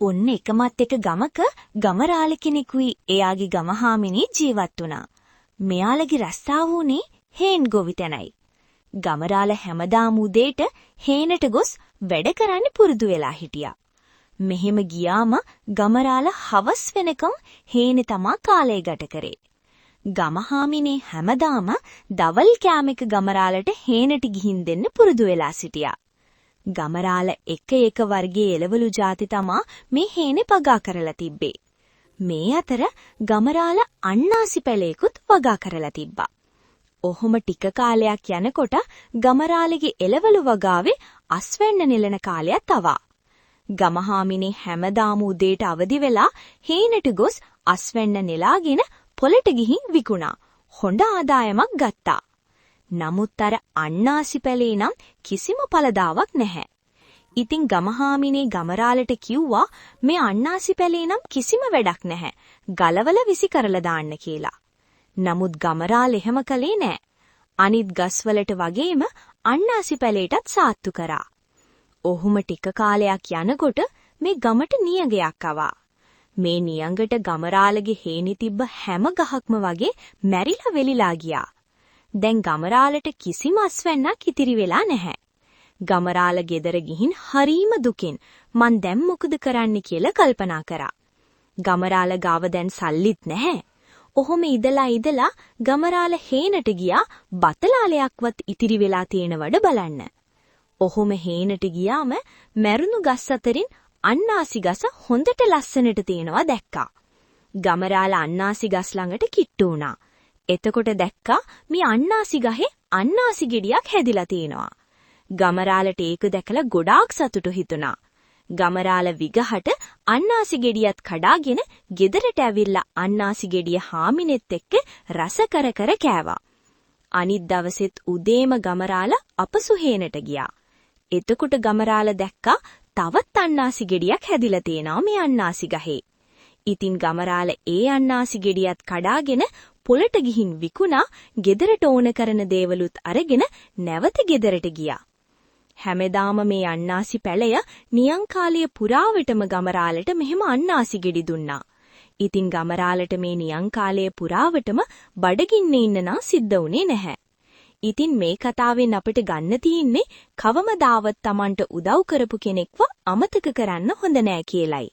ඔන්න එකමත් එක ගමක ගමරාල කෙනෙකුයි එයාගේ ගමහාමිනේ ජීවත් වුණා. මෙයාලගේ රස්සාව වුණේ හේන් ගොවිතැනයි. ගමරාල හැමදාම උදේට හේනට ගොස් වැඩ කරන්න පුරුදු වෙලා හිටියා. මෙහෙම ගියාම ගමරාල හවස් වෙනකම් හේනේ තමා කාලය ගත කරේ. ගමහාමිනේ හැමදාම දවල් කෑමක ගමරාලට හේනට ගිහින් දෙන්න පුරුදු වෙලා සිටියා. ගමරාල එක වර්ගයේ එළවලු ಜಾති තමා මේ හේනේ පගා කරලා තිබ්බේ. මේ අතර ගමරාල අන්නාසි පැලයකුත් වගා කරලා තිබ්බා. ඔහොම ටික කාලයක් යනකොට ගමරාලගේ එළවලු වගාවේ අස්වැන්න නෙලන කාලයක් ආවා. ගමහාමිනේ හැමදාම උදේට අවදි වෙලා හේනට ගොස් අස්වැන්න නෙලාගෙන පොළට ගිහින් විකුණා. හොඳ ආදායමක් ගත්තා. නමුත් අර අන්නාසි පැලේ නම් කිසිම පළදාවක් නැහැ. ඉතින් ගමහාමිනේ ගමරාලට කිව්වා මේ අන්නාසි පැලේ නම් කිසිම වැඩක් නැහැ. ගලවල විසි කරලා දාන්න කියලා. නමුත් ගමරාල එහෙම කළේ නෑ. අනිත් ගස්වලට වගේම අන්නාසි පැලේටත් සාත්තු කරා. ඔහුම ටික කාලයක් යනකොට මේ ගමට නියඟයක් ආවා. මේ නියඟට ගමරාලගේ හේනි තිබ්බ හැම ගහක්ම වගේ මැරිලා වෙලිලා ගියා. දැන් ගමරාලට කිසිම අස්වැන්නක් ඉතිරි වෙලා නැහැ. ගමරාල ගෙදර ගිහින් හරීම දුකින් මං දැන් මොකද කරන්න කියලා කල්පනා කරා. ගමරාල ගාව දැන් සල්ලිත් නැහැ. ඔහොම ඉදලා ගමරාල හේනට ගියා බතලාලයක්වත් ඉතිරි වෙලා තියෙනවද බලන්න. ඔහොම හේනට ගියාම මැරුණු ගස් අතරින් අන්නාසි ගස හොඳට ලස්සනට තියෙනවා දැක්කා. ගමරාල අන්නාසි ගස් ළඟට කිට්ටු වුණා. එතකොට දැක්කා මේ අන්නාසි ගහේ අන්නාසි ගෙඩියක් හැදිලා තියෙනවා. ගමරාලට ඒක දැකලා ගොඩාක් සතුටු හිතුණා. ගමරාල විගහට අන්නාසි ගෙඩියත් කඩාගෙන ගෙදරට ඇවිල්ලා අන්නාසි ගෙඩිය හාමිනෙත් එක්ක රස කර කෑවා. අනිත් දවසෙත් උදේම ගමරාල අපසු හේනට ගියා. එතකොට ගමරාල දැක්කා තවත් අන්නාසි ගෙඩියක් හැදිලා තියෙනවා මේ අන්නාසි ගහේ. ඉතින් ගමරාල ඒ අන්නාසි ගෙඩියත් කඩාගෙන පොළට ගිහින් විකුණා ගෙදරට ඕන කරන දේවලුත් අරගෙන නැවත ගෙදරට ගියා. හැමදාම මේ අන්නාසි පැලය නියං කාලය පුරාවටම ගමරාලට මෙහෙම අන්නාසි ගෙඩි දුන්නා. ඉතින් ගමරාලට මේ නියං කාලය පුරාවටම බඩගින්නේ ඉන්න නම් සිද්ධ වුණේ නැහැ. ඉතින් මේ කතාවෙන් අපිට ගන්න තියෙන්නේ කවමදාවත් Tamanට උදව් කරපු කෙනෙක්ව අමතක කරන්න හොඳ නෑ කියලයි.